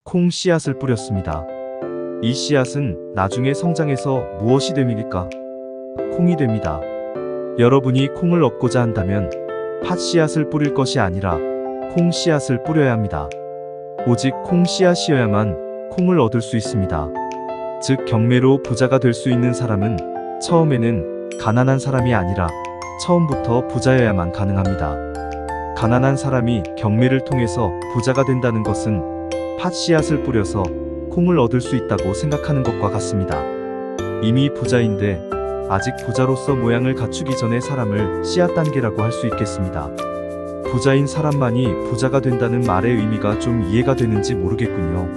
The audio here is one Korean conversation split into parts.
콩 씨앗을 뿌렸습니다. 이 씨앗은 나중에 성장해서 무엇이 됩니까? 콩이 됩니다. 여러분이 콩을 얻고자 한다면 팥 씨앗을 뿌릴 것이 아니라 콩 씨앗을 뿌려야 합니다. 오직 콩 씨앗이어야만 콩을 얻을 수 있습니다. 즉 경매로 부자가 될 수 있는 사람은 처음에는 가난한 사람이 아니라 처음부터 부자여야만 가능합니다. 가난한 사람이 경매를 통해서 부자가 된다는 것은 팥 씨앗을 뿌려서 콩을 얻을 수 있다고 생각하는 것과 같습니다. 이미 부자인데 아직 부자로서 모양을 갖추기 전에 사람을 씨앗 단계라고 할 수 있겠습니다. 부자인 사람만이 부자가 된다는 말의 의미가 좀 이해가 되는지 모르겠군요.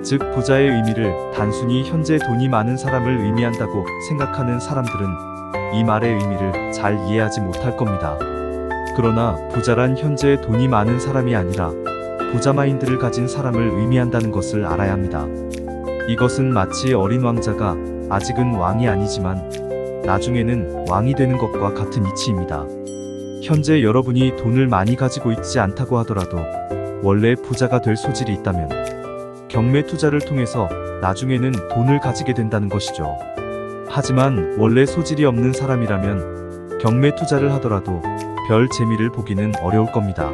즉 부자의 의미를 단순히 현재 돈이 많은 사람을 의미한다고 생각하는 사람들은 이 말의 의미를 잘 이해하지 못할 겁니다. 그러나 부자란 현재 돈이 많은 사람이 아니라 부자 마인드를 가진 사람을 의미한다는 것을 알아야 합니다. 이것은 마치 어린 왕자가 아직은 왕이 아니지만 나중에는 왕이 되는 것과 같은 이치입니다. 현재 여러분이 돈을 많이 가지고 있지 않다고 하더라도 원래 부자가 될 소질이 있다면 경매 투자를 통해서 나중에는 돈을 가지게 된다는 것이죠. 하지만 원래 소질이 없는 사람이라면 경매 투자를 하더라도 별 재미를 보기는 어려울 겁니다.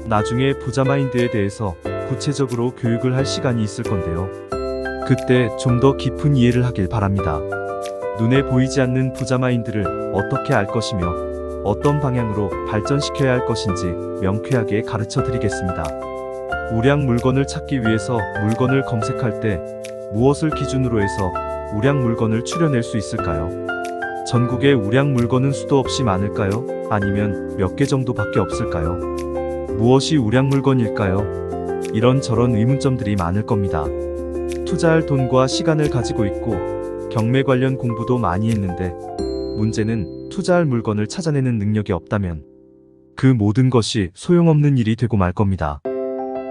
나중에 부자 마인드에 대해서 구체적으로 교육을 할 시간이 있을 건데요. 그때 좀 더 깊은 이해를 하길 바랍니다. 눈에 보이지 않는 부자 마인드를 어떻게 알 것이며 어떤 방향으로 발전시켜야 할 것인지 명쾌하게 가르쳐 드리겠습니다. 우량 물건을 찾기 위해서 물건을 검색할 때 무엇을 기준으로 해서 우량 물건을 추려낼 수 있을까요? 전국에 우량 물건은 수도 없이 많을까요? 아니면 몇 개 정도밖에 없을까요? 무엇이 우량 물건일까요? 이런저런 의문점들이 많을 겁니다. 투자할 돈과 시간을 가지고 있고 경매 관련 공부도 많이 했는데 문제는 투자할 물건을 찾아내는 능력이 없다면 그 모든 것이 소용없는 일이 되고 말 겁니다.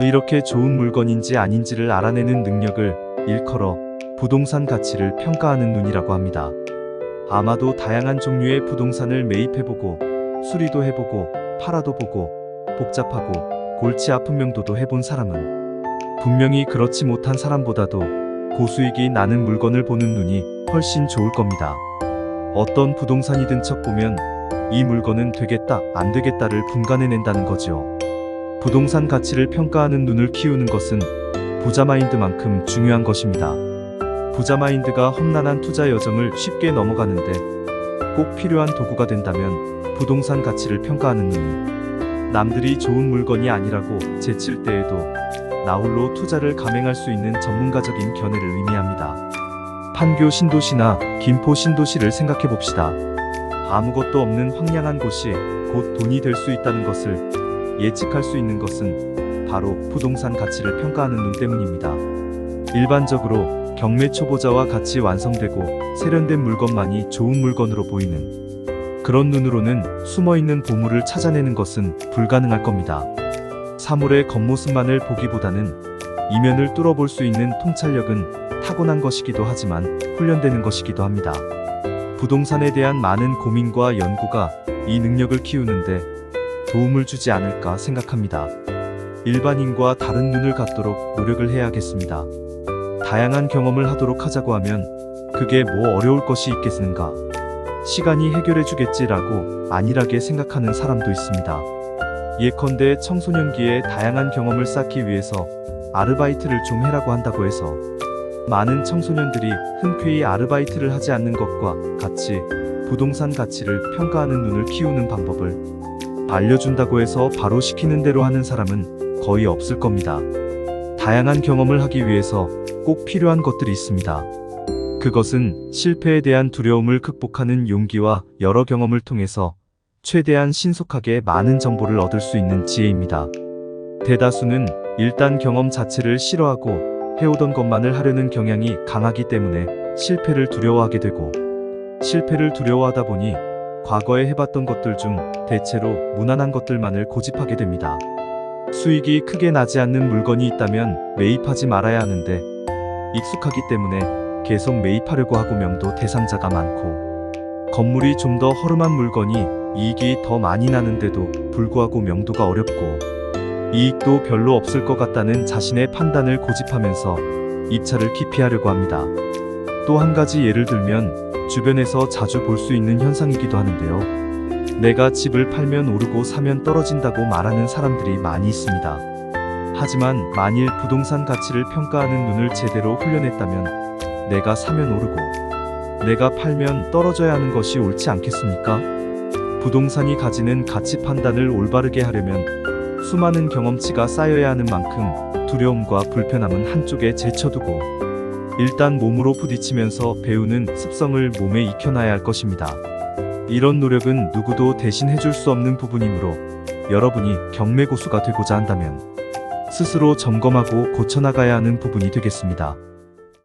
이렇게 좋은 물건인지 아닌지를 알아내는 능력을 일컬어 부동산 가치를 평가하는 눈이라고 합니다. 아마도 다양한 종류의 부동산을 매입해보고 수리도 해보고 팔아도 보고 복잡하고 골치 아픈 명도도 해본 사람은 분명히 그렇지 못한 사람보다도 고수익이 나는 물건을 보는 눈이 훨씬 좋을 겁니다. 어떤 부동산이든 척 보면 이 물건은 되겠다 안 되겠다를 분간해낸다는 거죠. 부동산 가치를 평가하는 눈을 키우는 것은 부자 마인드만큼 중요한 것입니다. 부자 마인드가 험난한 투자 여정을 쉽게 넘어가는데 꼭 필요한 도구가 된다면 부동산 가치를 평가하는 눈이 남들이 좋은 물건이 아니라고 제칠 때에도 나홀로 투자를 감행할 수 있는 전문가적인 견해를 의미합니다. 판교 신도시나 김포 신도시를 생각해 봅시다. 아무것도 없는 황량한 곳이 곧 돈이 될 수 있다는 것을 예측할 수 있는 것은 바로 부동산 가치를 평가하는 눈 때문입니다. 일반적으로 경매 초보자와 같이 완성되고 세련된 물건만이 좋은 물건으로 보이는 그런 눈으로는 숨어있는 보물을 찾아내는 것은 불가능할 겁니다. 사물의 겉모습만을 보기보다는 이면을 뚫어볼 수 있는 통찰력은 타고난 것이기도 하지만 훈련되는 것이기도 합니다. 부동산에 대한 많은 고민과 연구가 이 능력을 키우는데 도움을 주지 않을까 생각합니다. 일반인과 다른 눈을 갖도록 노력을 해야겠습니다. 다양한 경험을 하도록 하자고 하면 그게 뭐 어려울 것이 있겠는가? 시간이 해결해 주겠지라고 안일하게 생각하는 사람도 있습니다. 예컨대 청소년기에 다양한 경험을 쌓기 위해서 아르바이트를 좀 해라고 한다고 해서 많은 청소년들이 흔쾌히 아르바이트를 하지 않는 것과 같이 부동산 가치를 평가하는 눈을 키우는 방법을 알려준다고 해서 바로 시키는 대로 하는 사람은 거의 없을 겁니다. 다양한 경험을 하기 위해서 꼭 필요한 것들이 있습니다. 그것은 실패에 대한 두려움을 극복하는 용기와 여러 경험을 통해서 최대한 신속하게 많은 정보를 얻을 수 있는 지혜입니다. 대다수는 일단 경험 자체를 싫어하고 해오던 것만을 하려는 경향이 강하기 때문에 실패를 두려워하게 되고 실패를 두려워하다 보니 과거에 해봤던 것들 중 대체로 무난한 것들만을 고집하게 됩니다. 수익이 크게 나지 않는 물건이 있다면 매입하지 말아야 하는데 익숙하기 때문에 계속 매입하려고 하고 명도 대상자가 많고 건물이 좀 더 허름한 물건이 이익이 더 많이 나는데도 불구하고 명도가 어렵고 이익도 별로 없을 것 같다는 자신의 판단을 고집하면서 입찰을 기피하려고 합니다. 또 한 가지 예를 들면 주변에서 자주 볼 수 있는 현상이기도 하는데요. 내가 집을 팔면 오르고 사면 떨어진다고 말하는 사람들이 많이 있습니다. 하지만 만일 부동산 가치를 평가하는 눈을 제대로 훈련했다면 내가 사면 오르고 내가 팔면 떨어져야 하는 것이 옳지 않겠습니까? 부동산이 가지는 가치 판단을 올바르게 하려면 수많은 경험치가 쌓여야 하는 만큼 두려움과 불편함은 한쪽에 제쳐두고 일단 몸으로 부딪히면서 배우는 습성을 몸에 익혀놔야 할 것입니다. 이런 노력은 누구도 대신 해줄 수 없는 부분이므로 여러분이 경매고수가 되고자 한다면 스스로 점검하고 고쳐나가야 하는 부분이 되겠습니다.